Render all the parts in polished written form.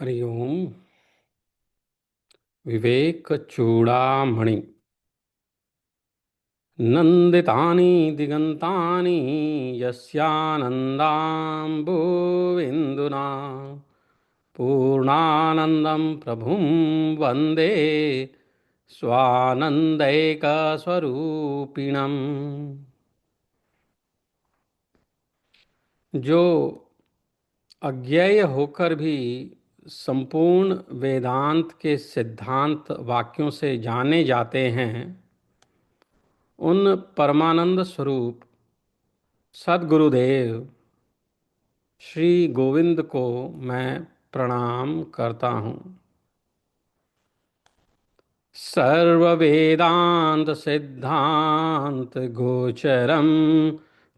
हरि ओम। विवेक चूड़ामणि नंदितानि दिगंतानि यस्यानन्दाम्बुविन्दुना पूर्णानन्दं प्रभुं वन्दे स्वानंदैकस्वरूपिणम्। जो अज्ञेय होकर भी संपूर्ण वेदांत के सिद्धांत वाक्यों से जाने जाते हैं, उन परमानंद स्वरूप सद्गुरुदेव श्री गोविंद को मैं प्रणाम करता हूँ। सर्व वेदांत सिद्धांत गोचरम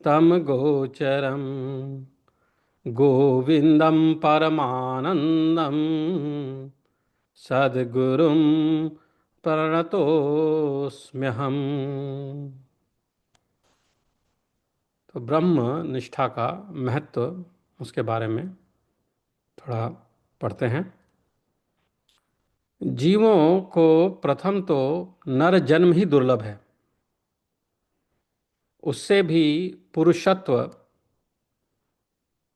तम गोचरम गोविंदम परमानंदम सद्गुरुम प्रणतोस्म्यहम्। तो ब्रह्म निष्ठा का महत्व, उसके बारे में थोड़ा पढ़ते हैं। जीवों को प्रथम तो नर जन्म ही दुर्लभ है, उससे भी पुरुषत्व,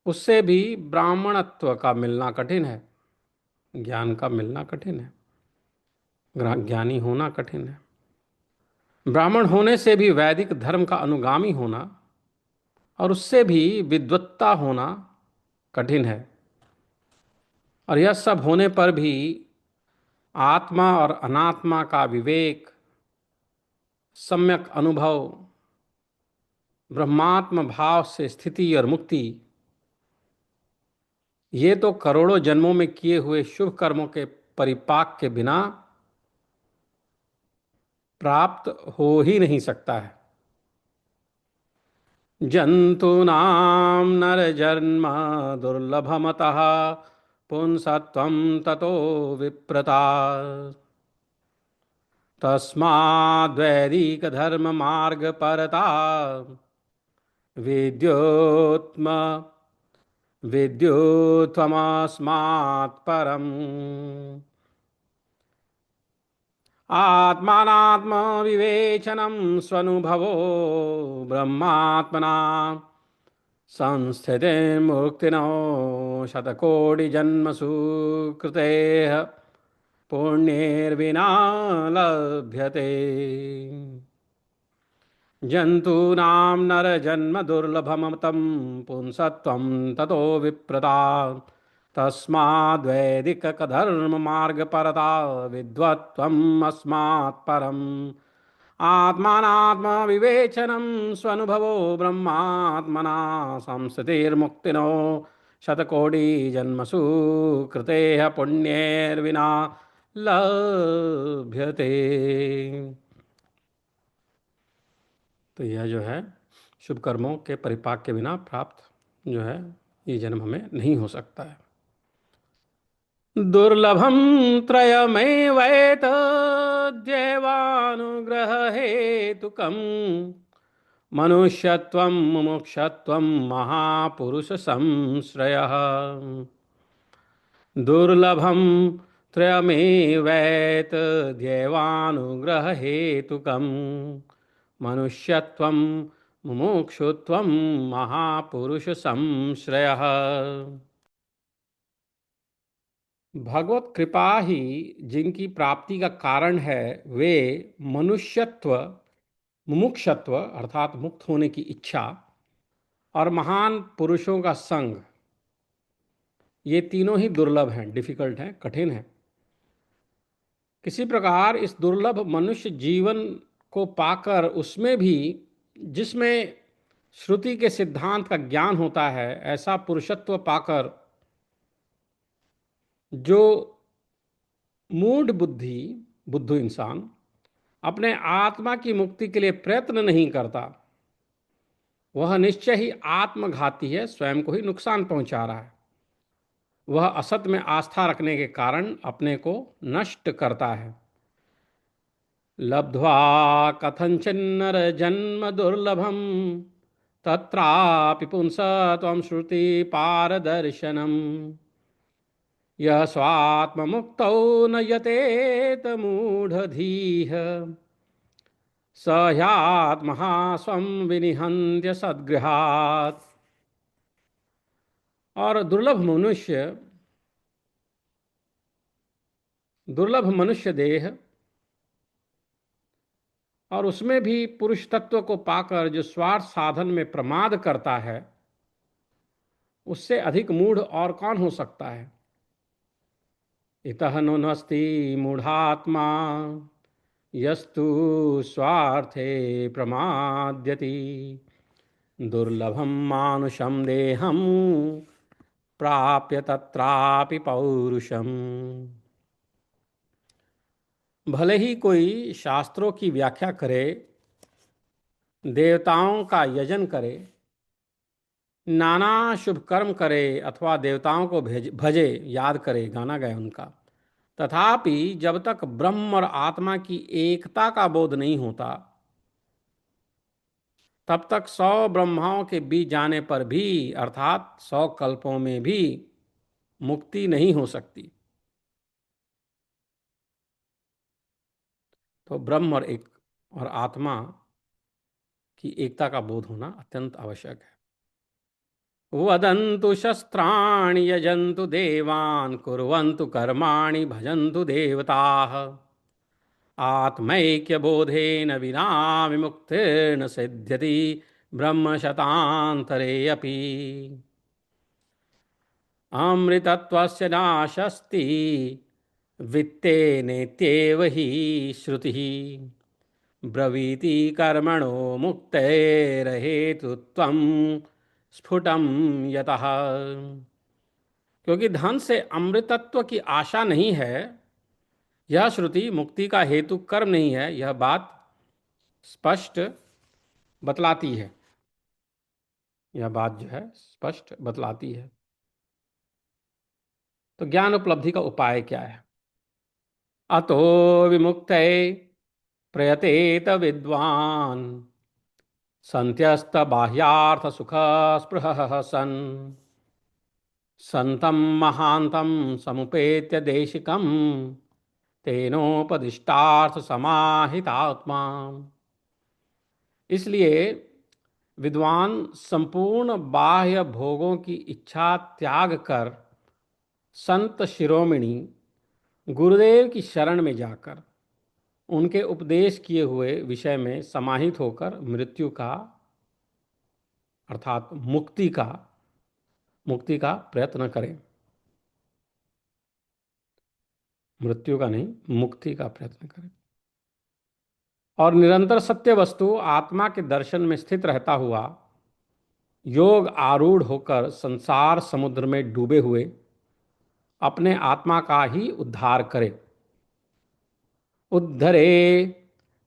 उससे भी ब्राह्मणत्व का मिलना कठिन है, ज्ञान का मिलना कठिन है, ज्ञानी होना कठिन है। ब्राह्मण होने से भी वैदिक धर्म का अनुगामी होना और उससे भी विद्वत्ता होना कठिन है। और यह सब होने पर भी आत्मा और अनात्मा का विवेक, सम्यक अनुभव, ब्रह्मात्म भाव से स्थिति और मुक्ति, ये तो करोड़ों जन्मों में किए हुए शुभ कर्मों के परिपाक के बिना प्राप्त हो ही नहीं सकता है। जंतूनां नरजन्म दुर्लभमतः पुंसत्वं ततो विप्रता तस्माद्वैदिकधर्ममार्गपरता विद्योत्म विद्युत्वमस्मात् परम्। आत्मानात्मविवेचनं स्वनुभवो ब्रह्मात्मना संस्थितिं मुक्तिनो शतकोटिजन्मसु कृतेः पुण्यैर्विना लभ्यते। जन्तूनां नरजन्म दुर्लभमतं पुंसत्वं ततो विप्रता तस्माद्वैदिकधर्ममार्गपरता विद्वत्त्वम् अस्मात् परम्। आत्मानात्मविवेचनं स्वनुभवो ब्रह्मात्मना संस्थितिर्मुक्तिनो शतकोटिजन्मसु कृतेः पुण्यैर्विना लभ्यते। तो यह जो है शुभ कर्मों के परिपाक के बिना प्राप्त जो है, ये जन्म हमें नहीं हो सकता है। दुर्लभम त्रयमेवैत दैवानुग्रह हेतुकम् मनुष्यत्वं मुमुक्षत्वं महापुरुष संश्रयः। दुर्लभम त्रयमेवैत दैवानुग्रह हेतुकम् मनुष्यत्वं मुमुक्षुत्वं महापुरुष संश्रयः। भगवत कृपा ही जिनकी प्राप्ति का कारण है, वे मनुष्यत्व, मुमुक्षत्व अर्थात मुक्त होने की इच्छा, और महान पुरुषों का संग, ये तीनों ही दुर्लभ हैं, डिफिकल्ट हैं, कठिन हैं। किसी प्रकार इस दुर्लभ मनुष्य जीवन को पाकर, उसमें भी जिसमें श्रुति के सिद्धांत का ज्ञान होता है, ऐसा पुरुषत्व पाकर जो मूढ़ बुद्धि, बुद्धू इंसान अपने आत्मा की मुक्ति के लिए प्रयत्न नहीं करता, वह निश्चय ही आत्मघाती है, स्वयं को ही नुकसान पहुंचा रहा है। वह असत में आस्था रखने के कारण अपने को नष्ट करता है। लब्ध्वा कथंचिन्नर जन्म दुर्लभम तत्रापि पुंस त्वं श्रुति पारदर्शनम यः स्वात्ममुक्तौ न यतेत मूढधीः स ह्यात्महा स्वं विनिहन्त्य सद्गृहात्। और दुर्लभ मनुष्य देह और उसमें भी पुरुष तत्व को पाकर जो स्वार्थ साधन में प्रमाद करता है, उससे अधिक मूढ़ और कौन हो सकता है। इतः नो नस्ति मूढ़ात्मा यस्तु स्वार्थे प्रमाद्यति दुर्लभम मानुषम देहम प्राप्य तत्रापि पौरुषम। भले ही कोई शास्त्रों की व्याख्या करे, देवताओं का यजन करे, नाना शुभ कर्म करे अथवा देवताओं को भजे, याद करे, गाना गाए उनका, तथापि जब तक ब्रह्म और आत्मा की एकता का बोध नहीं होता, तब तक 100 ब्रह्माओं के बीच जाने पर भी, अर्थात 100 कल्पों में भी मुक्ति नहीं हो सकती। तो ब्रह्म और आत्मा की एकता का बोध होना अत्यंत आवश्यक है। वदन्तु शस्त्राणि यजन्तु देवान् कुर्वन्तु कर्माणि भजन्तु देवताः आत्मैक्यबोधेन विना विमुक्तिर्न सिद्ध्यति ब्रह्मशतान्तरे अपि। अमृतत्वस्य नाशस्ति वित्तेनेत्येव हि श्रुतिः ब्रवीति कर्मणो मुक्तेर्हेतुत्वं स्फुटं यतः। क्योंकि धन से अमृतत्व की आशा नहीं है, यह श्रुति मुक्ति का हेतु कर्म नहीं है, यह बात स्पष्ट बतलाती है। यह बात जो है स्पष्ट बतलाती है। तो ज्ञान उपलब्धि का उपाय क्या है। अतो विमुक्तये प्रयतेत विद्वान् संत्यस्त बाह्यार्थ सुख स्पृहः सन् संतं महान्तं समुपेत्य देशिकं तेनोपदिष्टार्थ समाहितात्मा। इसलिए विद्वान संपूर्ण बाह्य भोगों की इच्छा त्याग कर संत शिरोमणि गुरुदेव की शरण में जाकर उनके उपदेश किए हुए विषय में समाहित होकर मृत्यु का, अर्थात मुक्ति का प्रयत्न करें। मृत्यु का नहीं, मुक्ति का प्रयत्न करें। और निरंतर सत्य वस्तु आत्मा के दर्शन में स्थित रहता हुआ योग आरूढ़ होकर संसार समुद्र में डूबे हुए अपने आत्मा का ही उद्धार करे। उद्धरे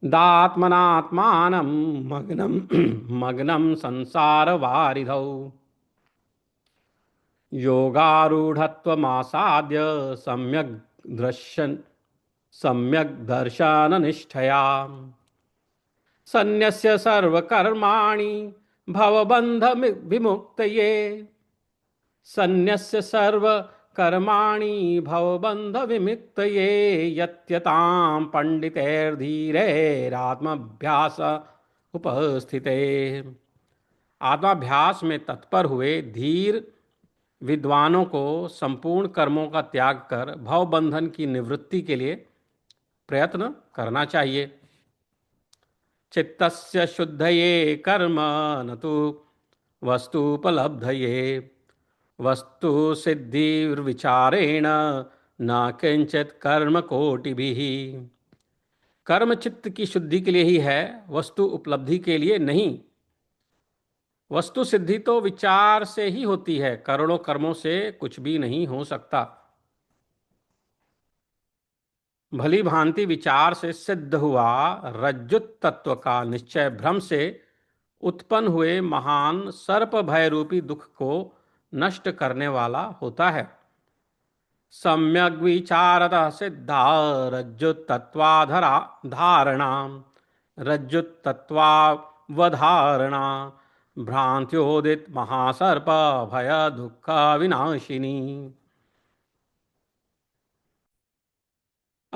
दात्मनात्मानं मग्नं मग्नं संसार वारिधौ योगारूढ़त्वमासाद्य सम्यक दर्शन निष्ठया सन्न्यस्य सर्वकर्माणि भवबन्ध विमुक्तये सन्न्यस्य सर्वकर्माणि भवबन्ध विमुक्तये यत्यतां पंडितैर्धीरैरात्मभ्यास उपस्थिते। आत्माभ्यास में तत्पर हुए धीर विद्वानों को संपूर्ण कर्मों का त्याग कर भवबंधन की निवृत्ति के लिए प्रयत्न करना चाहिए। चित्तस्य शुद्धये कर्म न तो वस्तुपलब्धये वस्तु सिद्धिर्विचारेण न किंचित कर्म कोटिभिः। कर्म चित्त की शुद्धि के लिए ही है, वस्तु उपलब्धि के लिए नहीं। वस्तु सिद्धि तो विचार से ही होती है, करोड़ों कर्मों से कुछ भी नहीं हो सकता। भली भांति विचार से सिद्ध हुआ रज्जुत तत्व का निश्चय भ्रम से उत्पन्न हुए महान सर्प भय रूपी दुख को नष्ट करने वाला होता है। सम्यक विचारतः सिद्धा रज्जुत तत्वाधरा धारणा रज्जुत तत्वावधारणा भ्रांत्योदित महासर्प भय दुख विनाशिनी।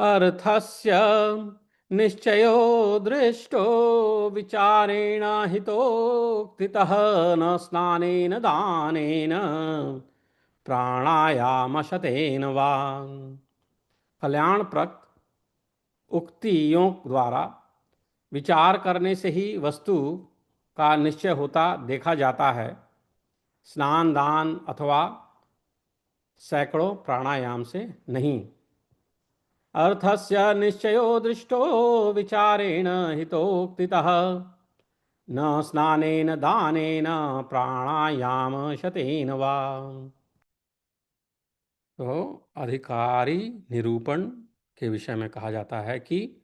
अर्थस्य निश्चयो दृष्टो विचारेण हितोक्तितः न स्नानेन दानेन प्राणायामशतेन वा। कल्याणप्रद उक्तियों द्वारा विचार करने से ही वस्तु का निश्चय होता देखा जाता है, स्नान दान अथवा सैकड़ों प्राणायाम से नहीं। अर्थस्य निश्चयो दृष्टो विचारेण हितोक्तितः न स्नानेन दानेन प्राणायाम शतेन वा। तो अधिकारी निरूपण के विषय में कहा जाता है कि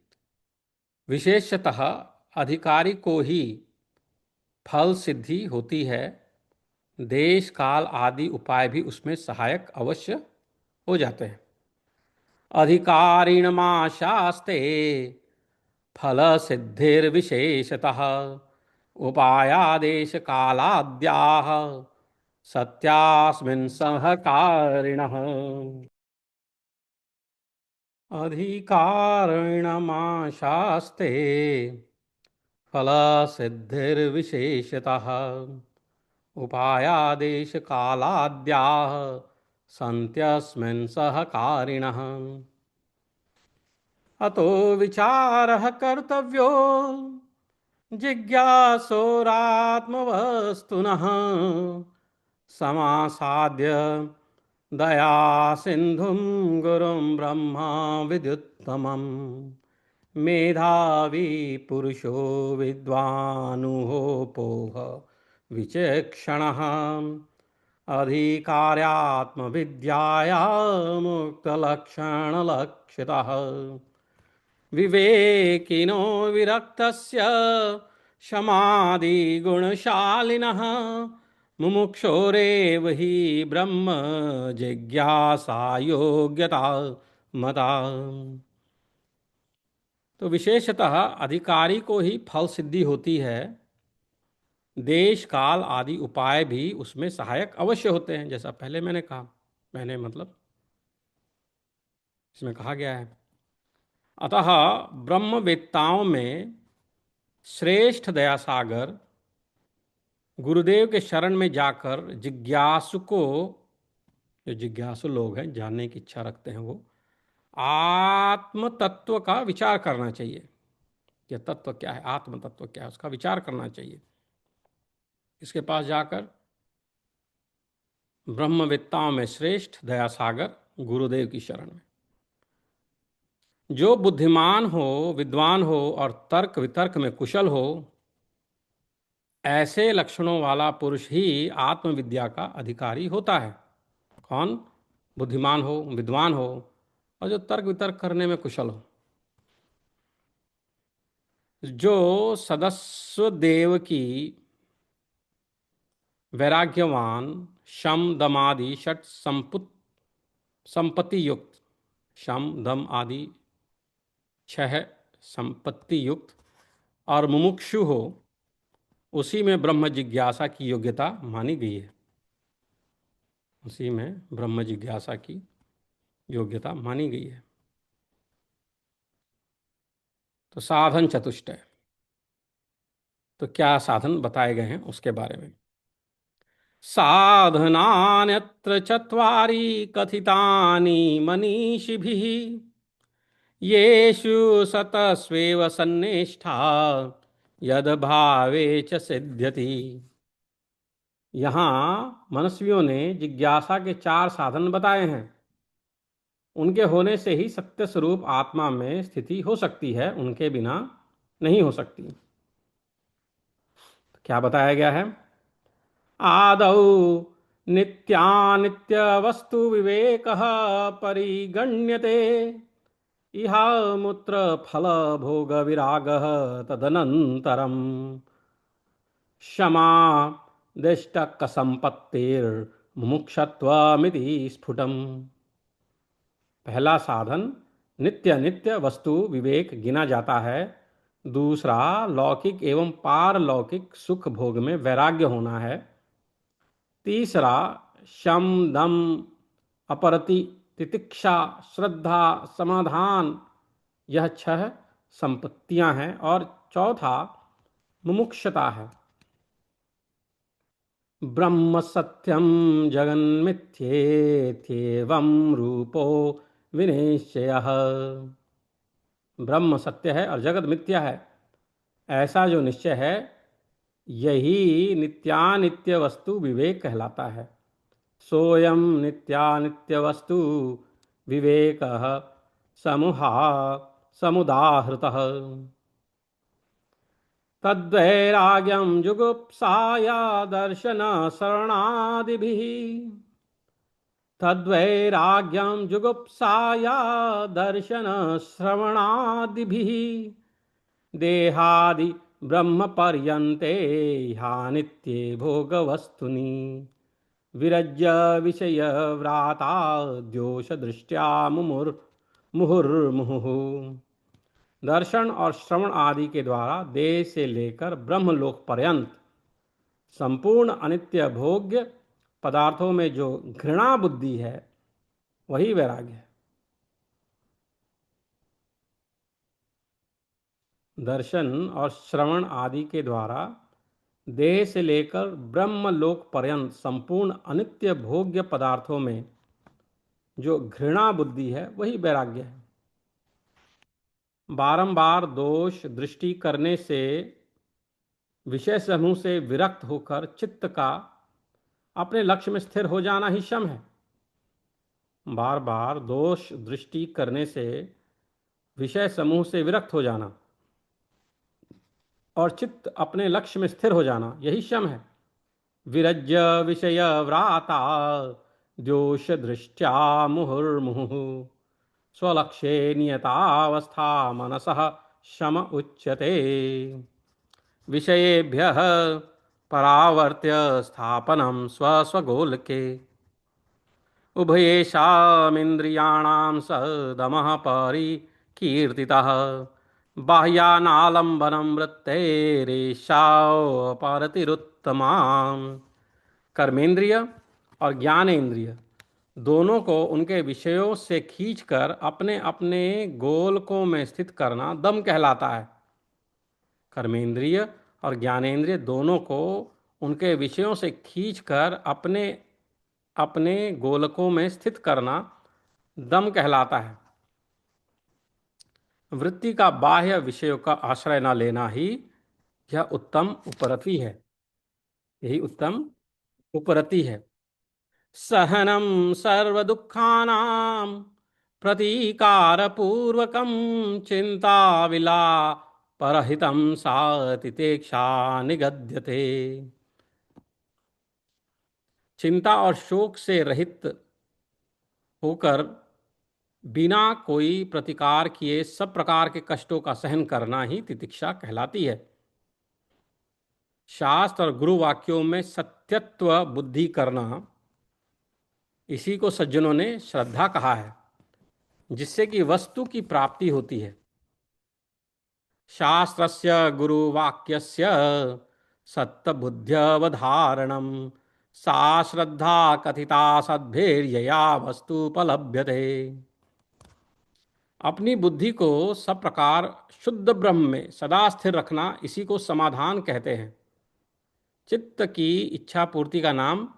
विशेषतः अधिकारी को ही फल सिद्धि होती है, देश काल आदि उपाय भी उसमें सहायक अवश्य हो जाते हैं। अधिकारिणमाशास्ते फल सिद्धिर्विशेषतः उपायादेश कालाद्याः सत्यास्मिन् सहकारिणः। अधिकारिणमाशास्ते फल सिद्धिर्विशेषतः उपायादेश कालाद्याः सन्त्यस्मिन् सहकारिणः। अतो विचारः कर्तव्यो जिज्ञासोरात्मवस्तुनः समासाद्य दया सिन्धुं गुरुं ब्रह्मा विद्युत्तमम् मेधावी पुरुषो विद्वानुहोपोह विचक्षणः अधिकार्यात्मविद्याया मुक्तलक्षणलक्षितः विवेकिनो विरक्तस्य समाधिगुणशालिनः मुमुक्षोरेव हि ब्रह्म जिज्ञासा योग्यता मता। तो विशेषतः अधिकारी को ही फल सिद्धि होती है, देश काल आदि उपाय भी उसमें सहायक अवश्य होते हैं, जैसा पहले मैंने कहा। मैंने मतलब इसमें कहा गया है। अतः ब्रह्मवेत्ताओं में श्रेष्ठ दयासागर गुरुदेव के शरण में जाकर जिज्ञासु को, जो जिज्ञासु लोग हैं, जानने की इच्छा रखते हैं, वो आत्म तत्व का विचार करना चाहिए। यह तत्व क्या है, आत्म तत्व क्या है, उसका विचार करना चाहिए। इसके पास जाकर ब्रह्मवेत्ताओं में श्रेष्ठ दयासागर गुरुदेव की शरण में, जो बुद्धिमान हो, विद्वान हो और तर्क वितर्क में कुशल हो, ऐसे लक्षणों वाला पुरुष ही आत्मविद्या का अधिकारी होता है। कौन? बुद्धिमान हो, विद्वान हो और जो तर्क वितर्क करने में कुशल हो। जो सदस्व देव की वैराग्यवान, शम दमादि षट संपत्ति युक्त, शम दम आदि 6 संपत्ति युक्त और मुमुक्षु हो, उसी में ब्रह्म जिज्ञासा की योग्यता मानी गई है। उसी में ब्रह्म जिज्ञासा की योग्यता मानी गई है। तो साधन चतुष्टय, तो क्या साधन बताए गए हैं उसके बारे में। साधनान्यत्र चत्वारि कथितानि मनीषिभिः येषु सतस्वेव सन्निष्ठा यद्भावे च सिद्ध्यति। यहाँ मनस्वियों ने जिज्ञासा के 4 साधन बताए हैं। उनके होने से ही सत्य स्वरूप आत्मा में स्थिति हो सकती है, उनके बिना नहीं हो सकती। तो क्या बताया गया है? आदौ नित्यानित्य वस्तु विवेकः परिगण्यते इहा मूत्र फल भोग विरागः तदनन्तरम् क्षमा दिष्टक संपत्तिर्मुमुक्षत्वमिति स्फुटम्। पहला साधन नित्य नित्य वस्तु विवेक गिना जाता है। दूसरा लौकिक एवं पारलौकिक सुख भोग में वैराग्य होना है। तीसरा शम दम अपरति तितिक्षा, श्रद्धा, समाधान, यह 6 संपत्तियां हैं। और चौथा मुमुक्षता है। ब्रह्म सत्यम जगन्मिथ्येत्येवं रूपो विनिश्चयः। ब्रह्म सत्य है और जगत मिथ्या है, ऐसा जो निश्चय है, यही नित्यानित्य वस्तु विवेक कहलाता है। सोयम नित्यानित्य वस्तु विवेकः समुहा समुदाहृतः। तद्वैराग्यं जुगुप्साया दर्शन शरणादिभिः। तद्वैराग्यं जुगुप्साया दर्शन श्रवणादिभिः। देहादि ब्रह्म पर्यन्ते ह्यानित्ये भोगवस्तुनि। विरज्य विषय व्राता द्योष दृष्टि मुहुर्मुहुः। दर्शन और श्रवण आदि के द्वारा देह से लेकर ब्रह्मलोक पर्यंत संपूर्ण अनित्य भोग्य पदार्थों में जो घृणा बुद्धि है, वही वैराग्य है। दर्शन और श्रवण आदि के द्वारा देह से लेकर ब्रह्मलोक पर्यंत संपूर्ण अनित्य भोग्य पदार्थों में जो घृणा बुद्धि है, वही वैराग्य है। बारंबार दोष दृष्टि करने से विषय समूह से विरक्त होकर चित्त का अपने लक्ष्य में स्थिर हो जाना ही शम है। बार बार दोष दृष्टि करने से विषय समूह से विरक्त हो जाना और चित्त अपने लक्ष्य में स्थिर हो जाना, यही शम है। विरज्य विषय व्राता दोष दृष्ट्या मुहुर्मुहुः। स्वलक्ष्ये नियतावस्था मनसः शम उच्यते। विषयेभ्यः परावर्त्य स्थापनं स्वस्वगोलके। उभयेषामिन्द्रियाणां सदमः परिकीर्तितः। बाह्यानालम्बनं वृत्तेरेषापरतिरुत्तमा। कर्मेंद्रिय और ज्ञानेन्द्रिय दोनों को उनके विषयों से खींचकर अपने अपने गोलकों में स्थित करना दम कहलाता है। कर्मेंद्रिय और ज्ञानेंद्रिय दोनों को उनके विषयों से खींचकर अपने अपने गोलकों में स्थित करना दम कहलाता है। वृत्ति का बाह्य विषयों का आश्रय न लेना ही यह उत्तम उपरति है। यही उत्तम उपरति है। सहनम सर्वदुःखानां प्रतीकारपूर्वकं चिंता विला परहितं सा तितिक्षा निगद्यते। चिंता और शोक से रहित होकर बिना कोई प्रतिकार किए सब प्रकार के कष्टों का सहन करना ही तितिक्षा कहलाती है। शास्त्र और गुरु वाक्यों में सत्यत्व बुद्धि करना, इसी को सज्जनों ने श्रद्धा कहा है, जिससे कि वस्तु की प्राप्ति होती है। शास्त्रस्य गुरुवाक्यस्य सत्तबुद्ध्यवधारणं सा श्रद्धा कथिता सद्भिर्यया वस्तुपलभ्यते। अपनी बुद्धि को सब प्रकार शुद्ध ब्रह्म में सदा स्थिर रखना, इसी को समाधान कहते हैं। चित्त की इच्छा पूर्ति का नाम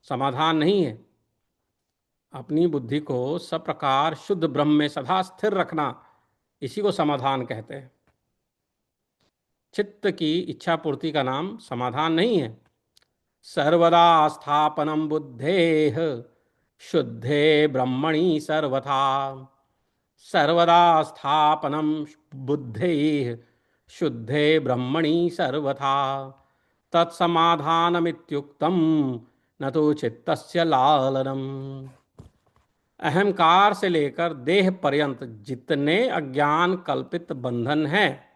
समाधान नहीं है। अपनी बुद्धि को सब प्रकार शुद्ध ब्रह्म में सदा स्थिर रखना, इसी को समाधान कहते हैं। चित्त की इच्छा पूर्ति का नाम समाधान नहीं है। सर्वदा स्थापनम बुद्धेः शुद्धे ब्रह्मणि सर्वथा। सर्वदा स्थापनम बुद्धेः शुद्धे ब्रह्मणि सर्वथा। तत्समाधानमित्युक्तम् न तो चित्तस्य लालनम्। अहंकार से लेकर देह पर्यंत जितने अज्ञान कल्पित बंधन हैं,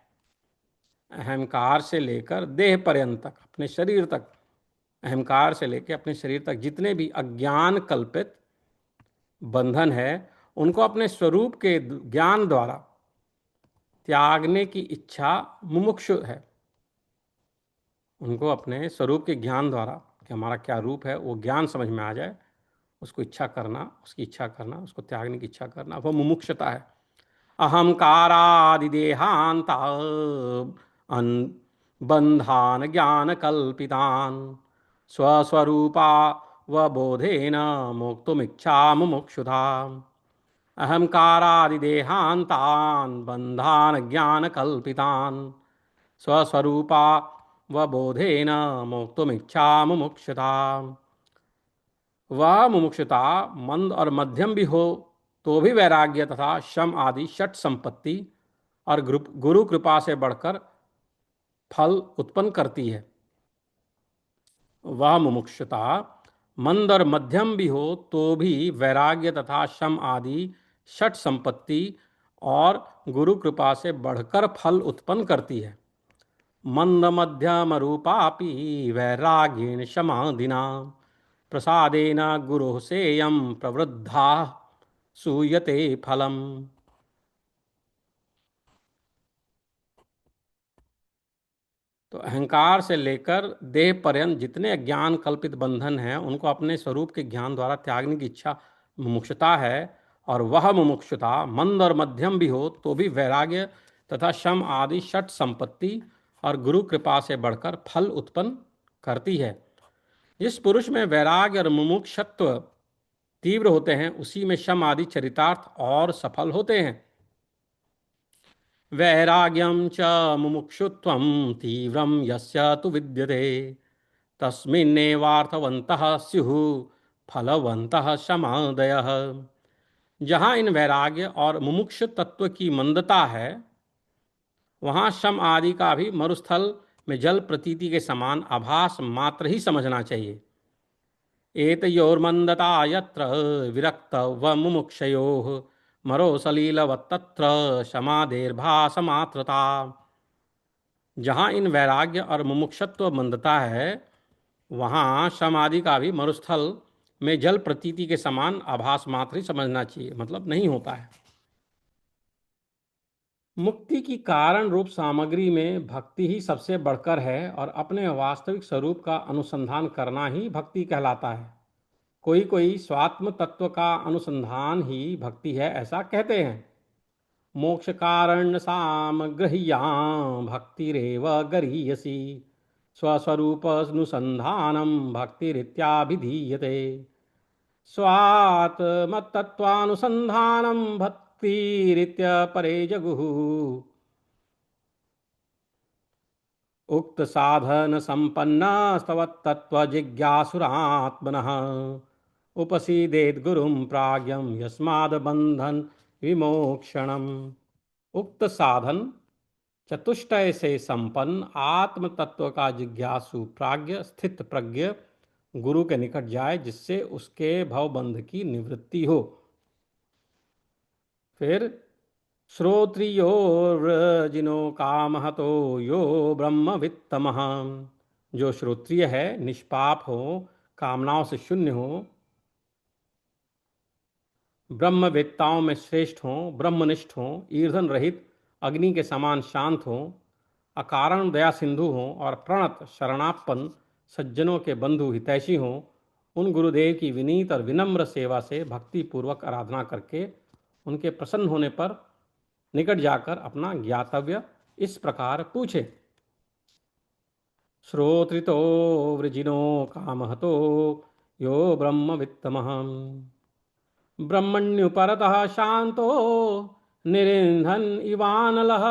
अहंकार से लेकर देह पर्यंत तक, अपने शरीर तक, अहंकार से लेकर अपने शरीर तक जितने भी अज्ञान कल्पित बंधन है, उनको अपने स्वरूप के ज्ञान द्वारा त्यागने की इच्छा मुमुक्षु है। उनको अपने स्वरूप के ज्ञान द्वारा कि हमारा क्या रूप है, वो ज्ञान समझ में आ जाए, उसको इच्छा करना, उसकी इच्छा करना, उसको त्यागने की इच्छा करना, वह मुमुक्षुता है। अहंकारादिदेहांता अन बंधान ज्ञान कल्पितान स्वस्वरूपा वबोधेन मोक्तुमिच्छा मुमुक्षुधा। अहंकारादिदेहांतान बंधान ज्ञान कल्पितान स्वस्वरूपा वबोधेन मोक्तुमिच्छा मुमुक्षुधा। वह मुमुक्षुता मंद और मध्यम भी हो तो भी वैराग्य तथा शम आदि षट संपत्ति और गुरु कृपा से बढ़कर फल उत्पन्न करती है। वह मुमुक्षुता मंद और मध्यम भी हो तो भी वैराग्य तथा शम आदि षट संपत्ति और गुरु कृपा से बढ़कर फल उत्पन्न करती है। मंद मध्यम रूपापि वैराग्येण शमादिना प्रसादेन गुरु सेयम प्रवृद्धा सूयते फलम। तो अहंकार से लेकर देह पर्यंत जितने अज्ञान कल्पित बंधन हैं उनको अपने स्वरूप के ज्ञान द्वारा त्यागने की इच्छा मुमुक्षुता है। और वह मुमुक्षुता मंद और मध्यम भी हो तो भी वैराग्य तथा शम आदि षट संपत्ति और गुरु कृपा से बढ़कर फल उत्पन्न करती है। जिस पुरुष में वैराग्य और मुमुक्षत्व तीव्र होते हैं उसी में शम आदि चरितार्थ और सफल होते हैं। वैराग्यम च मुमुक्षुत्वं तीव्रं यस्य तु विद्यते तस्मिन्नेवार्थवन्तः स्युः फलवन्तः शमादयः। जहाँ इन वैराग्य और मुमुक्षु तत्व की मंदता है वहाँ शम आदि का भी मरुस्थल में जल प्रतीति के समान आभास मात्र ही समझना चाहिए। एतयोर्मन्दता यत्र विरक्त व मुमुक्षयोः मरो सलीलवत्तत्र समाधेर्भासमात्रता। जहाँ इन वैराग्य और मुमुक्षत्व मंदता है वहाँ समाधि का भी मरुस्थल में जल प्रतीति के समान आभास मात्र ही समझना चाहिए, मतलब नहीं होता है। मुक्ति की कारण रूप सामग्री में भक्ति ही सबसे बढ़कर है और अपने वास्तविक स्वरूप का अनुसंधान करना ही भक्ति कहलाता है। कोई कोई स्वात्म तत्व का अनुसंधान ही भक्ति है ऐसा कहते हैं। मोक्ष कारण सामग्रह्यां भक्तिरेव गरीयसी स्वस्वरूप अनुसंधानम भक्तिरित्याभिधीयते। स्वात्मतत्वानुसंधानम भक्तिरित्यपरे जगुः उक्त साधन संपन्न स्तवत्तत्व जिज्ञासुरात्मनः उपसीदेत गुरुं प्राज्ञं यस्माद् बंधन विमोक्षणम। उक्त साधन चतुष्टय से संपन्न आत्म तत्व का जिज्ञासु प्राज्ञ स्थित प्रज्ञ गुरु के निकट जाए जिससे उसके भवबंध की निवृत्ति हो। फिर श्रोत्रियोर्जिनो कामहतो यो ब्रह्मवित्तमः। जो श्रोत्रिय है, निष्पाप हो, कामनाओं से शून्य हो, ब्रह्मवेत्ताओं में श्रेष्ठ हों, ब्रह्मनिष्ठ हों, ईर्धन रहित अग्नि के समान शांत हों, अकारण दया सिंधु हों और प्रणत शरणापन्न सज्जनों के बंधु हितैषी हों, उन गुरुदेव की विनीत और विनम्र सेवा से भक्ति पूर्वक आराधना करके उनके प्रसन्न होने पर निकट जाकर अपना ज्ञातव्य इस प्रकार पूछे। श्रोत्रितो वृजिनो कामहतो यो ब्रह्मवित्तमः ब्रह्मण्युपरतः शांतो निरिंधन इवानलः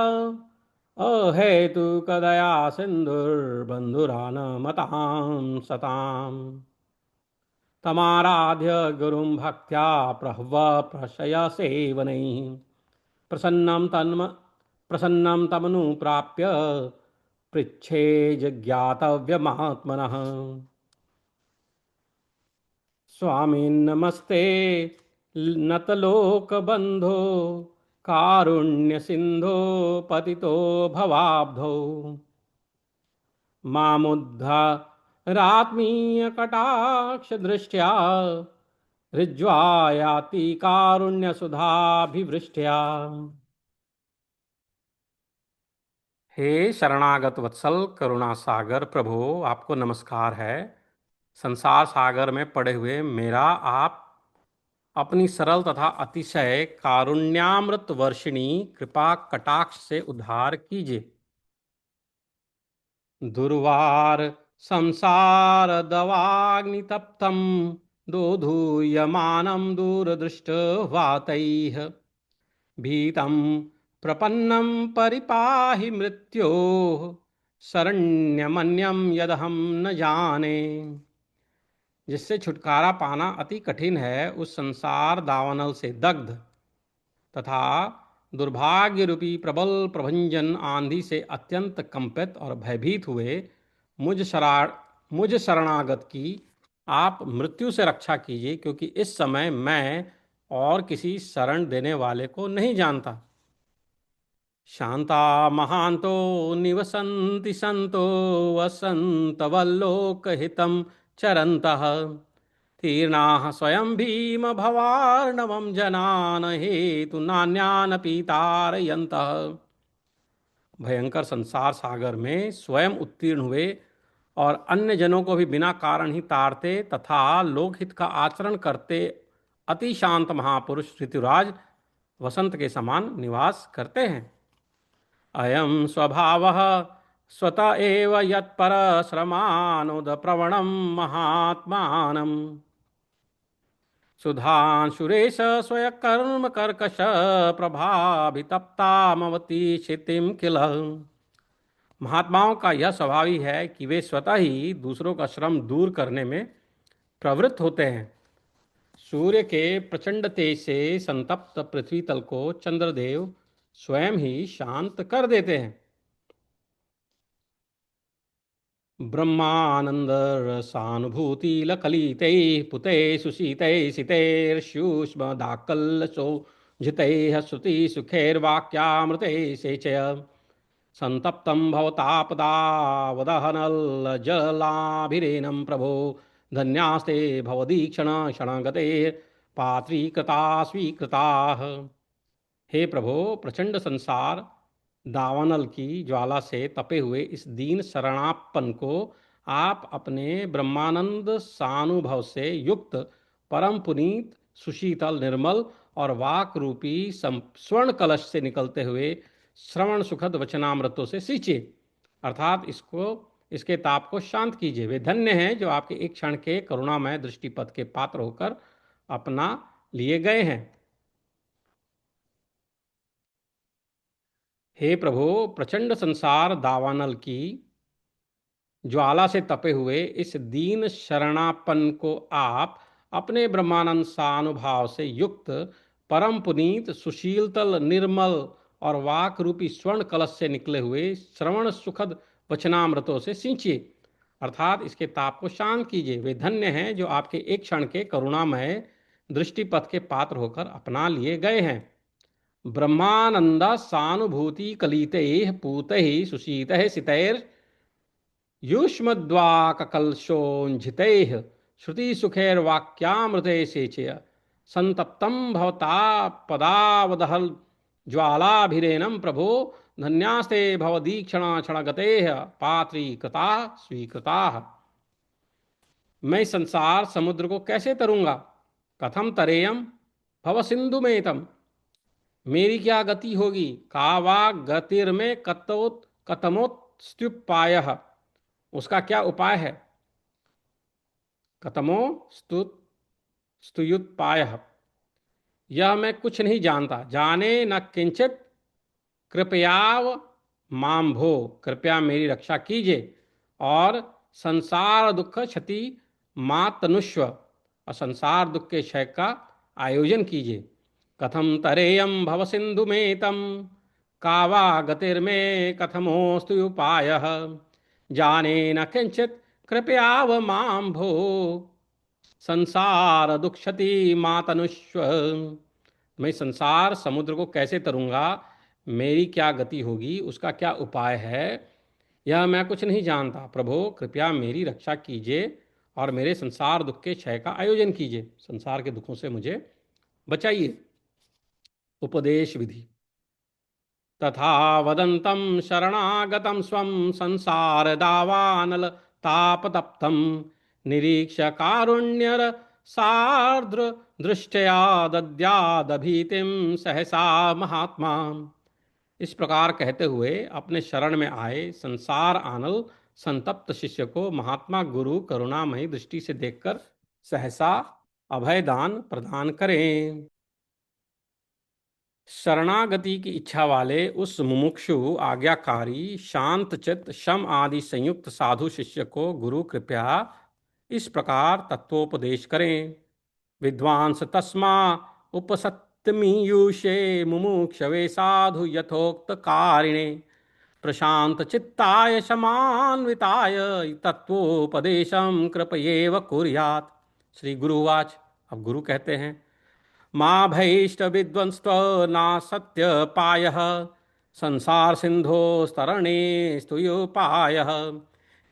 अहेतुकदया सिंधुर्बंधुरान मतां सताम् तमाराध्य गुरुं भक्त्या प्रह्व प्रशय सेवनैः प्रसन्नं तमनुप्राप्य पृच्छे जिज्ञातव्यमात्मनः। स्वामिन्नमस्ते नतलोकबन्धो कारुण्यसिन्धो पतितो भवाब्धौ मामुद्धारात्मीयकटाक्षदृष्ट्या ऋज्वायाति कारुण्यसुधाभिवृष्ट्या। हे शरणागत वत्सल करुणा सागर प्रभो, आपको नमस्कार है। संसार सागर में पड़े हुए मेरा आप अपनी सरल तथा अतिशय कारुण्यामृत वर्षिणी कृपा कटाक्ष से उद्धार कीजिए। दुर्वार संसार दवाग्नितप्तं दोधूयमानं दूरदृष्टवातैः भीतं प्रपन्नं परिपाहि मृत्योः शरण्यमन्यं यदहं न जाने। जिससे छुटकारा पाना अति कठिन है, उस संसार दावानल से दग्ध तथा दुर्भाग्य रूपी प्रबल प्रभंजन आंधी से अत्यंत कंपित और भयभीत हुए मुझ शरणागत की आप मृत्यु से रक्षा कीजिए, क्योंकि इस समय मैं और किसी शरण देने वाले को नहीं जानता। शांता महांतो निवसन्ति संतो वसन्तवल्लोकहितं चरन्तः तीर्णाः स्वयं भीम भवार्णवं जनान हेतु नान्यान पीतारयन्तः। भयंकर संसार सागर में स्वयं उत्तीर्ण हुए और अन्य जनों को भी बिना कारण ही ताड़ते तथा लोकहित का आचरण करते अति शांत महापुरुष ऋतुराज वसंत के समान निवास करते हैं। अयं स्वभावः स्वत एव यत्परश्रमानुद प्रवणं महात्मानं सुधांशुरेश स्वयकर्म कर्कश प्रभाभितप्तामवती क्षितिम किल। महात्माओं का यह स्वभाव ही है कि वे स्वतः ही दूसरों का श्रम दूर करने में प्रवृत्त होते हैं। सूर्य के प्रचंड तेज से संतप्त पृथ्वी तल को चंद्रदेव स्वयं ही शांत कर देते हैं। ब्रह्मानंद रसानुभूति लकलिते पुते सुशीते सितेर्ष्यूष्म दाकल्लसो जिते श्रुति सुखेर्वाक्यामृते सेचय संतप्तं भवतापदावदहनल जलाभिरेनं प्रभो धन्यास्ते भवदीक्षण क्षणगते पात्रीकृता स्वीकृताः। हे प्रभो, प्रचंड संसार दावानल की ज्वाला से तपे हुए इस दीन शरणापन को आप अपने ब्रह्मानंद सानुभव से युक्त परम पुनीत सुशीतल निर्मल और वाक रूपी स्वर्ण कलश से निकलते हुए श्रवण सुखद वचनामृतों से सींचिए, अर्थात इसके ताप को शांत कीजिए। वे धन्य हैं जो आपके एक क्षण के करुणामय दृष्टिपथ के पात्र होकर अपना लिए गए हैं। हे प्रभु, प्रचंड संसार दावानल की ज्वाला से तपे हुए इस दीन शरणापन को आप अपने ब्रह्मानंद सानुभाव से युक्त परम पुनीत सुशीलतल निर्मल और वाक रूपी स्वर्ण कलश से निकले हुए श्रवण सुखद वचनामृतों से सींचिए, अर्थात इसके ताप को शांत कीजिए। वे धन्य हैं जो आपके एक क्षण के करुणामय दृष्टिपथ के पात्र होकर अपना लिए गए हैं। ब्रह्मानंद सानुभूति कलिते पूते सुशीत सितैर युष्मद्वाककलशोञ्झितैः श्रुतिसुखैर्वाक्यामृते सेचय संतप्तं भवतापदावदहल ज्वालाभिरेनं प्रभो धन्यास्ते भवदीक्षणाक्षणगतेः पात्रीकृताः स्वीकृताः। मैं इस संसार समुद्र को कैसे तरूंगा? कथम तरेयम भव सिंधु में तम, मेरी क्या गति होगी? कावा गतिर्मे कतमोत्स्तुपायः, उसका क्या उपाय है? कतमो स्तुयुत्पायः, यह मैं कुछ नहीं जानता। जाने न किंचित कृपयाव माम भो, कृपया मेरी रक्षा कीजिए और संसार दुख क्षति मातनुष्व, और संसार दुख के क्षय का आयोजन कीजिए। कथम तरेयम भव सिंधु में तम, कावा गतिर्मे कथमोस्तु उपायः, जाने न किंचित कृपयाव माम भो संसार दुक्षति मातनुष्व। मैं संसार समुद्र को कैसे तरूंगा, मेरी क्या गति होगी, उसका क्या उपाय है, यह मैं कुछ नहीं जानता। प्रभो, कृपया मेरी रक्षा कीजिए और मेरे संसार दुख के क्षय का आयोजन कीजिए, संसार के दुखों से मुझे बचाइए। उपदेश विधि। तथा वदन्तं शरणागतं स्वं संसार दावानल तापतप्तं निरीक्ष्य कारुण्यर सार्द्र दृष्टया दद्यादभीतिम सहसा महात्मा। इस प्रकार कहते हुए अपने शरण में आए संसार आनल संतप्त शिष्य को महात्मा गुरु करुणामयी दृष्टि से देखकर सहसा अभय दान प्रदान करें। शरणागति की इच्छा वाले उस मुमुक्षु आज्ञाकारी शांत चित्त शम आदि संयुक्त साधु शिष्य को गुरु कृपया इस प्रकार तत्वोपदेश करें। विद्वांस तस्मा उपसत्तमीयूषे मुमुक्षवे साधु यथोक्त कारिणे प्रशांत चित्ताय शमान्विताय तत्वोपदेशम कृपयेव कुर्यात्। श्री गुरुवाच। अब गुरु कहते हैं, माँ भैष्ट विद्वंस्त्व ना सत्य पायः संसार सिंधो स्तरणे स्तुयोपायः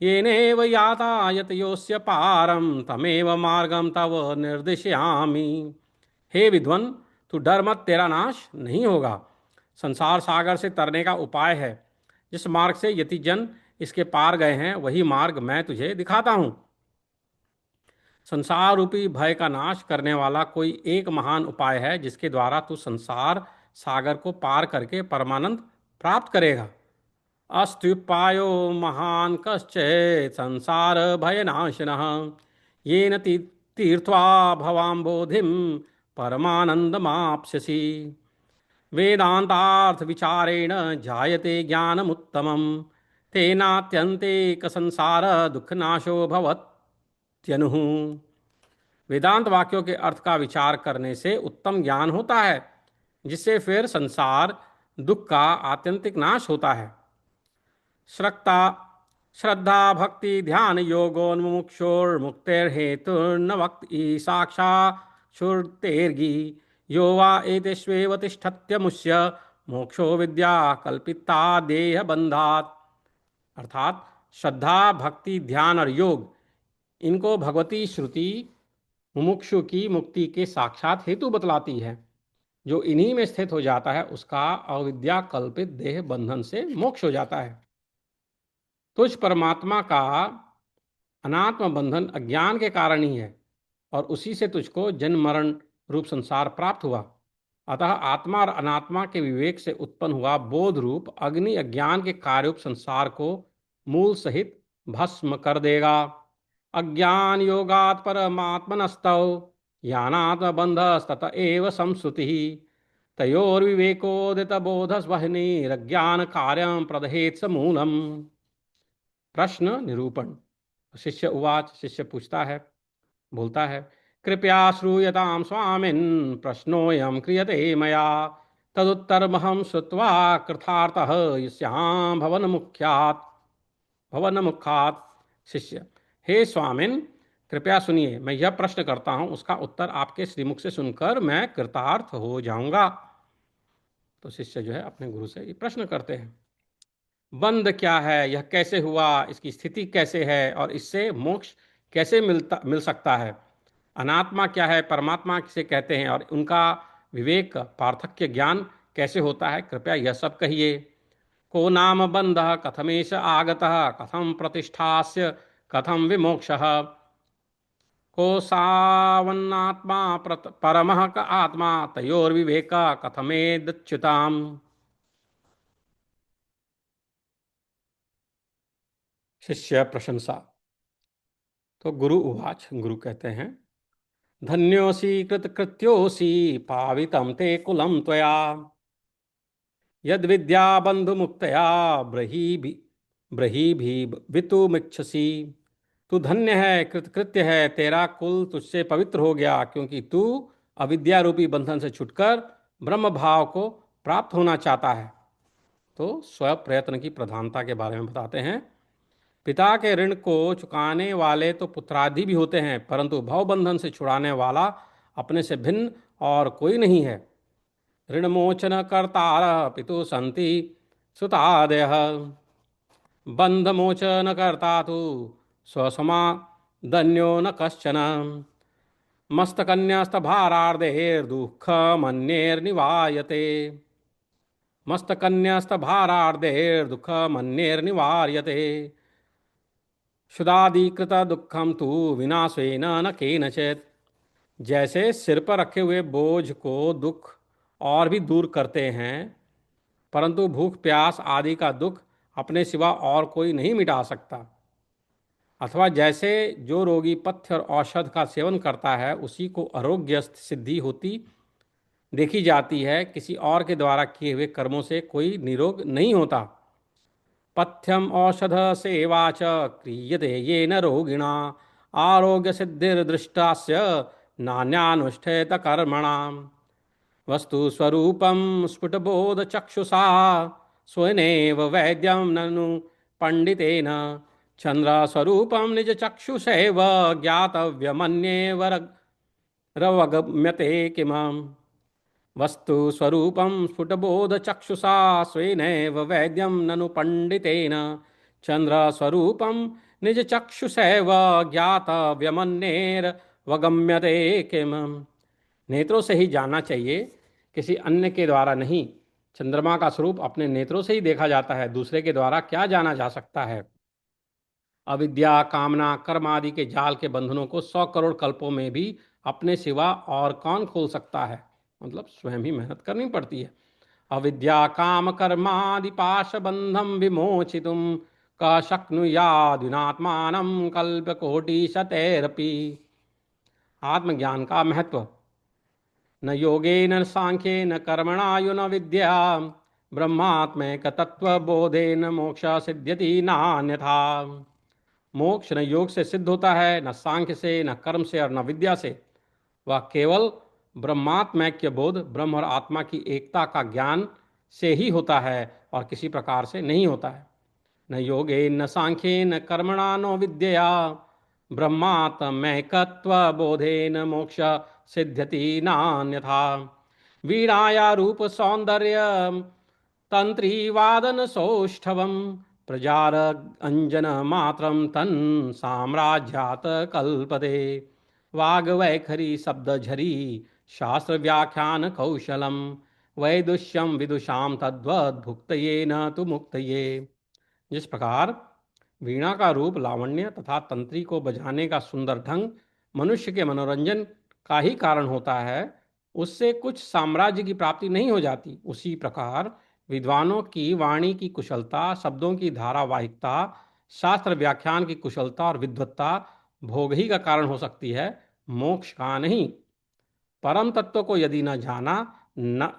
येनेव यातायत योस्य पारम तमेव मार्गम तव निर्दिशयामि। हे विद्वन, तू डर मत, तेरा नाश नहीं होगा। संसार सागर से तरने का उपाय है। जिस मार्ग से यतिजन इसके पार गए हैं वही मार्ग मैं तुझे दिखाता हूं। संसार रूपी भय का नाश करने वाला कोई एक महान उपाय है जिसके द्वारा तू संसार सागर को पार करके परमानंद प्राप्त करेगा। अस्त्युपायो महान कश्चेत् संसार भयनाशिनः येन तीर्त्वा भवाम्बोधिं परमानंदमाप्स्यसि। वेदांतार्थ विचारेण जायते ज्ञानमुत्तमं तेनात्यन्ते क संसार दुःखनाशो भवत्यनुः। वेदांत वाक्यों के अर्थ का विचार करने से उत्तम ज्ञान होता है जिससे फिर संसार दुख का आत्यंतिक नाश होता है। श्रक्ता श्रद्धा भक्ति ध्यान योगोन्मुक्षोर्मुक्तेर्हेतुर्न वक्ति साक्षाक्षुर्तेर्गी यो वा एतेष्वेव तिष्ठत्यमुष्य मोक्षो विद्या कल्पिता देह बंधात। अर्थात श्रद्धा भक्ति ध्यान और योग, इनको भगवती श्रुति मुमुक्षु की मुक्ति के साक्षात हेतु बतलाती है। जो इन्हीं में स्थित हो जाता है उसका अविद्या कल्पित देह बंधन से मोक्ष हो जाता है। तुझ परमात्मा का अनात्म बंधन अज्ञान के कारण ही है और उसी से तुझको जन्म मरण रूप संसार प्राप्त हुआ। अतः आत्मा और अनात्मा के विवेक से उत्पन्न हुआ बोध रूप अग्नि अज्ञान के कार्यरूप संसार को मूल सहित भस्म कर देगा। अज्ञान योगात् परमात्मनस्तौ ज्ञानात्म बंधस्तत एव संश्रुति तयोर्विवेकोदित बोधस्वहनिरज्ञान कार्यं प्रदहेत् समूलम्। प्रश्न निरूपण। शिष्य उवाच। शिष्य पूछता है, बोलता है, कृपया श्रूयतां स्वामिन् प्रश्नोऽयं क्रियते मया तदुत्तरमहं श्रुत्वा कृतार्थः यस्यां भवनमुखात्। शिष्य, हे स्वामिन्, कृपया सुनिए, मैं यह प्रश्न करता हूं, उसका उत्तर आपके श्रीमुख से सुनकर मैं कृतार्थ हो जाऊंगा। तो शिष्य जो है अपने गुरु से ये प्रश्न करते हैं, बंध क्या है, यह कैसे हुआ, इसकी स्थिति कैसे है और इससे मोक्ष कैसे मिल सकता है। अनात्मा क्या है, परमात्मा किसे कहते हैं और उनका विवेक पार्थक्य ज्ञान कैसे होता है, कृपया यह सब कहिए। को नाम बंधः कथमेश आगतः कथम प्रतिष्ठास्य कथम विमोक्षः को सावन्नात्मा परमः क आत्मा तयोर्विवेक कथमेदच्युताम्। शिष्य प्रशंसा। तो गुरु उवाच। गुरु कहते हैं, धन्योऽसि कृतकृत्योऽसि पावितं ते कुलं त्वया यद्विद्या बंधुमुक्तया ब्रहीभि वितुमिच्छसि। तू धन्य है, कृतकृत्य है, तेरा कुल तुझसे पवित्र हो गया क्योंकि तू अविद्या रूपी बंधन से छुटकर ब्रह्म भाव को प्राप्त होना चाहता है। तो स्व प्रयत्न की प्रधानता के बारे में बताते हैं। पिता के ऋण को चुकाने वाले तो पुत्रादि भी होते हैं, परंतु भवबंधन से छुड़ाने वाला अपने से भिन्न और कोई नहीं है। ऋणमोचन कर्तार पितु संति सुतादयः बंधमोचन कर्ता तु स्वसमा धन्यो न कश्चन मस्तकन्यस्तभारार्धेर्दुःखमन्येर्निवार्यते मस्तकन्यस्तभारार्धेर्दुःखमन्येर्निवार्यते। क्षुदादिकृत दुखम तु विनाशेन न केनचित्। जैसे सिर पर रखे हुए बोझ को दुख और भी दूर करते हैं, परंतु भूख प्यास आदि का दुख अपने सिवा और कोई नहीं मिटा सकता। अथवा जैसे जो रोगी पथ्य और औषध का सेवन करता है उसी को आरोग्य सिद्धि होती देखी जाती है, किसी और के द्वारा किए हुए कर्मों से कोई निरोग नहीं होता। पथ्यम औषध सेवा च क्रियते येन रोगिणा आरोग्य सिद्धिर्दृष्टास्य नान्यानुष्ठेत कर्मणाम्। वस्तु स्वरूपं स्फुटबोध चक्षुषा स्वयनेव वैद्यं ननु पंडितेन चंद्र स्वरूपं निज चक्षुषैव ज्ञातव्यमन्येव रवगम्यते किमम्। वस्तु स्वरूपं स्फुटबोध चक्षुषा स्वेनैव वैद्यं ननु पंडितेन चंद्र स्वरूपं निज चक्षुषैव ज्ञातव्यमन्येर्वगम्यते किमम्। नेत्रों से ही जानना चाहिए, किसी अन्य के द्वारा नहीं। चंद्रमा का स्वरूप अपने नेत्रों से ही देखा जाता है, दूसरे के द्वारा क्या जाना जा सकता है। अविद्या कामना कर्म आदि के जाल के बंधनों को 100 करोड़ कल्पों में भी अपने सिवा और कौन खोल सकता है, मतलब स्वयं ही मेहनत करनी पड़ती है। अविद्या काम कर्मादि पाश बंधम विमोचितुम क शक्नुयादिनात्मानं कल्प कोटि शतैरपि। आत्मज्ञान का महत्व। न योगेन न सांख्येन कर्मणायु न विद्या ब्रह्मात्मैक तत्व बोधेन मोक्ष सिद्ध्यति नान्यथा। मोक्ष न योग से सिद्ध होता है, न सांख्य से, न कर्म से और न विद्या से। वह केवल ब्रह्मात्मैक्य बोध, ब्रह्म और आत्मा की एकता का ज्ञान से ही होता है और किसी प्रकार से नहीं होता है। न योगेन न सांख्येन न कर्मणा नो विद्यया ब्रह्मात्मैकत्व बोधेन मोक्ष सिद्ध्यति नान्यथा। वीणाया रूप सौंदर्य तंत्री वादन सौष्ठवम प्रजार अंजन मात्रम तन साम्राज्यात कल्पते। वाग्वैखरी शब्द झरी शास्त्र व्याख्यान कौशलम वैदुष्यम विदुषाम तद्वद भुक्तये न तु मुक्तये। जिस प्रकार वीणा का रूप लावण्य तथा तंत्री को बजाने का सुंदर ढंग मनुष्य के मनोरंजन का ही कारण होता है, उससे कुछ साम्राज्य की प्राप्ति नहीं हो जाती, उसी प्रकार विद्वानों की वाणी की कुशलता, शब्दों की धारावाहिकता, शास्त्र व्याख्यान की कुशलता और विद्वत्ता भोग ही का कारण हो सकती है, मोक्ष का नहीं। परम तत्व को यदि न जाना न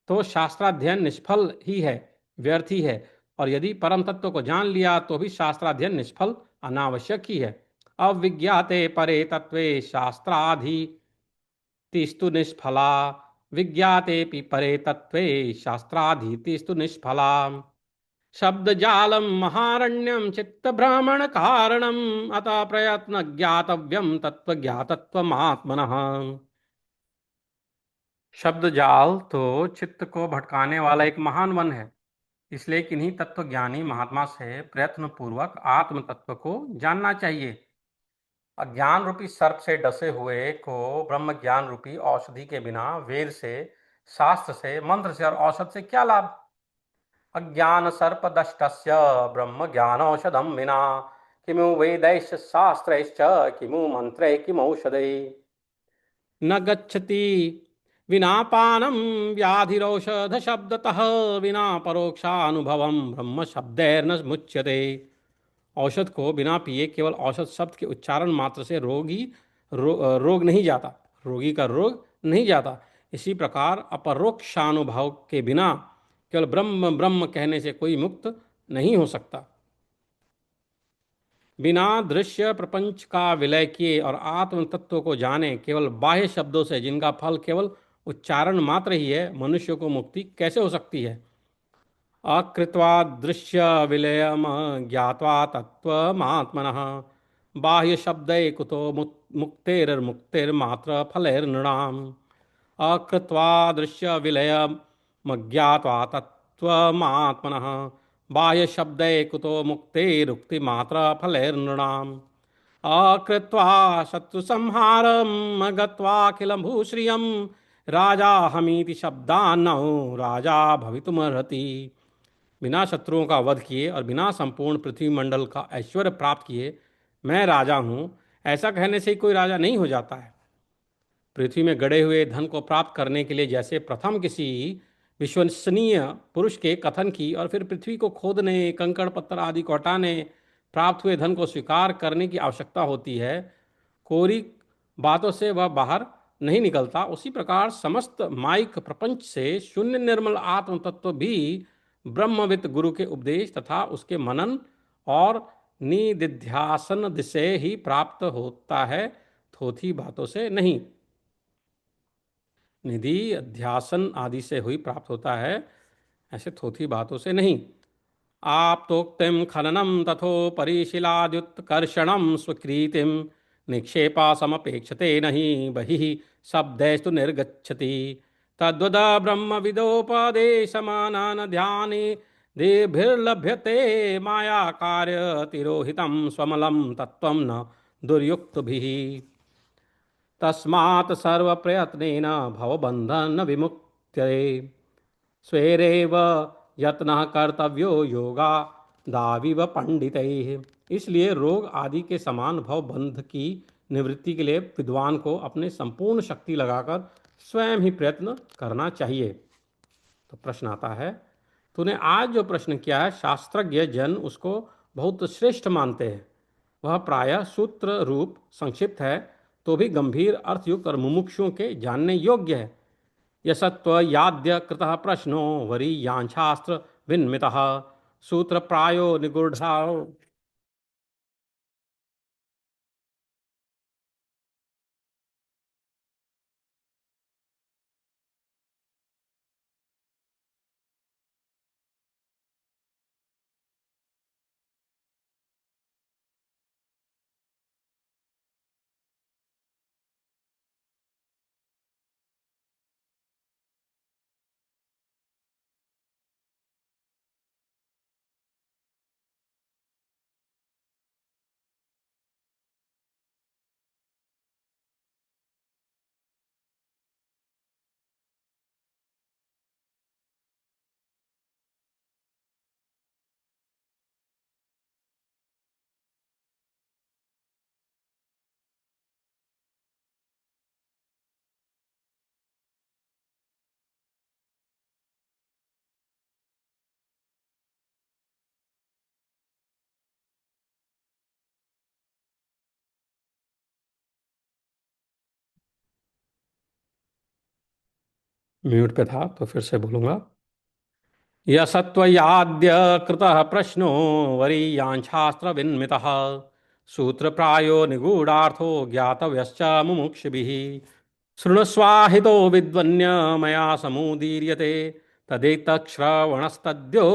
तो शास्त्राध्ययन निष्फल ही है, व्यर्थ ही है। और यदि परम तत्व को जान लिया तो भी शास्त्राध्ययन निष्फल अनावश्यक ही है। अविज्ञाते परे तत्वे शास्त्राधि तिस्तु निष्फला विज्ञाते परे तत्वे शास्त्राधीतिस्तु निष्फला। शब्द जालम महारण्यम चित्त भ्रमण कारणम अतः प्रयत्न ज्ञातव्यम तत्व ज्ञातत्वमात्मनः। शब्द जाल तो चित्त को भटकाने वाला एक महान वन है, इसलिए किन्हीं तत्वज्ञानी महात्मा से प्रयत्न पूर्वक आत्म तत्व को जानना चाहिए। अज्ञान रूपी सर्प से डसे हुए को ब्रह्म ज्ञान रूपी औषधि के बिना वेद से, शास्त्र से, मंत्र से और औषध से क्या लाभ। अज्ञान सर्प दष्टस्य ब्रह्म ज्ञान औषधम विना किमु वेदैश्च शास्त्रैश्च किमु मंत्रै किमौषधै। न गच्छति विना पानम व्याधिरौषध शब्दतः विना परोक्षानुभवम ब्रह्म शब्दैर्न मुच्यते। औषध को बिना पिए केवल औषध शब्द के उच्चारण मात्र से रोग नहीं जाता, रोगी का रोग नहीं जाता। इसी प्रकार अपरोक्षानुभव के बिना केवल ब्रह्म ब्रह्म कहने से कोई मुक्त नहीं हो सकता। बिना दृश्य प्रपंच का विलय किए और आत्म तत्व को जाने केवल बाह्य शब्दों से, जिनका फल केवल उच्चारण मात्र ही है, मनुष्य को मुक्ति कैसे हो सकती है। अकृत्वा दृश्य विलयम ज्ञात्वा तत्वमात्मनः बाह्य शब्दै कुतो मुक्तिर्मुक्तिर्मात्र फलैर्नृणाम्। अकृत्वा दृश्य विलयम ज्ञात्वा तत्वमात्मनः बाह्य शब्दै कुतो मुक्तिरुक्तिमात्र फलैर्नृणाम्। अकृत्वा शत्रु संहारम गत्वाखिलं भूश्रियं राजा हमीति शब्दान्नो राजा भवितुमर्हति। बिना शत्रुओं का वध किए और बिना संपूर्ण पृथ्वी मंडल का ऐश्वर्य प्राप्त किए मैं राजा हूं, ऐसा कहने से ही कोई राजा नहीं हो जाता है। पृथ्वी में गड़े हुए धन को प्राप्त करने के लिए जैसे प्रथम किसी विश्वसनीय पुरुष के कथन की और फिर पृथ्वी को खोदने, कंकड़ पत्थर आदि को हटाने, प्राप्त हुए धन को स्वीकार करने की आवश्यकता होती है, कोरी बातों से वह बाहर नहीं निकलता, उसी प्रकार समस्त माइक प्रपंच से शून्य निर्मल आत्म तत्व भी ब्रह्मविद गुरु के उपदेश तथा उसके मनन और निदिध्यासन से ही प्राप्त होता है, थोथी बातों से नहीं। निधि अध्यासन आदि से हुई प्राप्त होता है, ऐसे थोथी बातों से नहीं। आप्तोक्तिम खननम तथोपरिशिलाद्युत्कर्षणम स्वकृतिम निक्षेपा समपेक्षते नहीं बहिः शब्दैस्तु निर्गच्छति तद्वद ब्रह्मविदोपदेशमानन ध्याने देभिर्लभ्यते माया कार्य तिरोहितं स्वमलम तत्त्वं न दुर्युक्तभिः तस्मात् सर्वप्रयत्नेन भवबन्धन विमुक्त्यै स्वेरेव यत्नः कर्तव्यो योगा दाविव पंडितैः। इसलिए रोग आदि के समान भव बंध की निवृत्ति के लिए विद्वान को अपने संपूर्ण शक्ति लगाकर स्वयं ही प्रयत्न करना चाहिए। तो प्रश्न आता है, तूने आज जो प्रश्न किया है शास्त्रज्ञ जन उसको बहुत श्रेष्ठ मानते हैं। वह प्रायः सूत्र रूप संक्षिप्त है, तो भी गंभीर अर्थयुक्त और मुमुक्षुओं के जानने योग्य है। यसत्व याद्य कृतः प्रश्नो वरीयांशास्त्र विन्मितः सूत्र प्रायो निगूढ़ा। म्यूट पे था तो फिर से बोलूंगा। यसत्वयाद्य कृतः प्रश्नो वरीयांशास्त्र विन्मितः सूत्र प्रायो निगूढ़ार्थो ज्ञातव्यश्च मुमुक्षुभिः शृणुस्वाहितो विद्वन्य मया समुदीर्यते तदेतच्छ्रवणस्तद्यो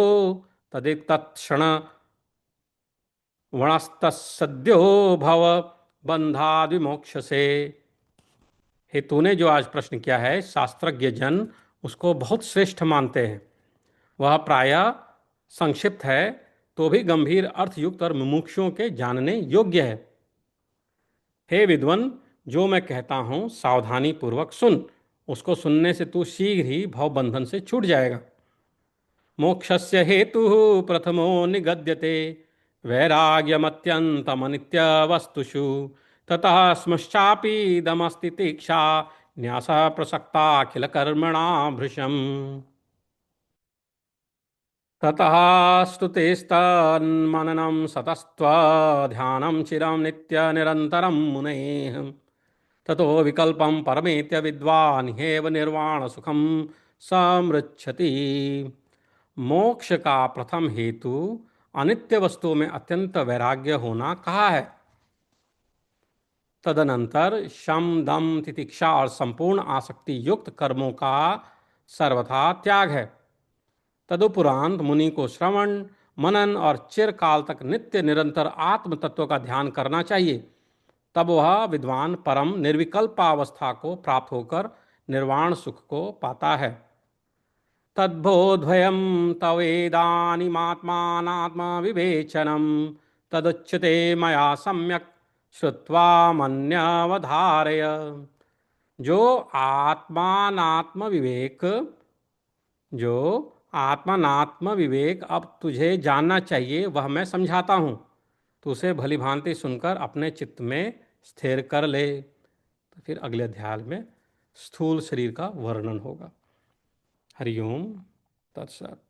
तदेतत्क्षणवणस्तस्सद्यो भव बंधाद विमोक्षसे। हे तूने जो आज प्रश्न किया है शास्त्रज्ञ जन उसको बहुत श्रेष्ठ मानते हैं। वह प्रायः संक्षिप्त है, तो भी गंभीर अर्थयुक्त और मुमुक्षुओं के जानने योग्य है। हे विद्वन, जो मैं कहता हूं सावधानी पूर्वक सुन, उसको सुनने से तू शीघ्र ही भवबंधन से छूट जाएगा। मोक्षस्य हेतु प्रथमो निगद्यते वैराग्यमत्यन्तमनित्य वस्तुषु ततः स्मश्चापि दमस्ति तीक्षा न्यासः प्रसक्ता अखिल कर्मणा भृशम् ततः स्तुतिस्तन्मननं सतस्त्वध्यानं चिरं नित्यनिरन्तरं मुनेः ततो विकल्पं परमेत्य विद्वान् ह्येव निर्वाण सुखम समृच्छति। मोक्ष का प्रथम हेतु अनित्य वस्तुओं में अत्यंत वैराग्य होना कहा है। तदनंतर शम दम तितिक्षा और संपूर्ण आसक्ति युक्त कर्मों का सर्वथा त्याग है। तदुपरांत मुनि को श्रवण मनन और चिरकाल तक नित्य निरंतर आत्म तत्व का ध्यान करना चाहिए। तब वह विद्वान परम निर्विकल्पावस्था को प्राप्त होकर निर्वाण सुख को पाता है। तद्बोधयं तवेदानीमात्मानात्मविवेचनं तदुच्यते मया सम्यक् श्रुत्वा मन्यवधारय। जो आत्मानात्म विवेक, जो आत्मानात्म विवेक अब तुझे जानना चाहिए, वह मैं समझाता हूँ। तो उसे भली भांति सुनकर अपने चित्त में स्थिर कर ले। तो फिर अगले अध्याय में स्थूल शरीर का वर्णन होगा। हरिओम तत्सत।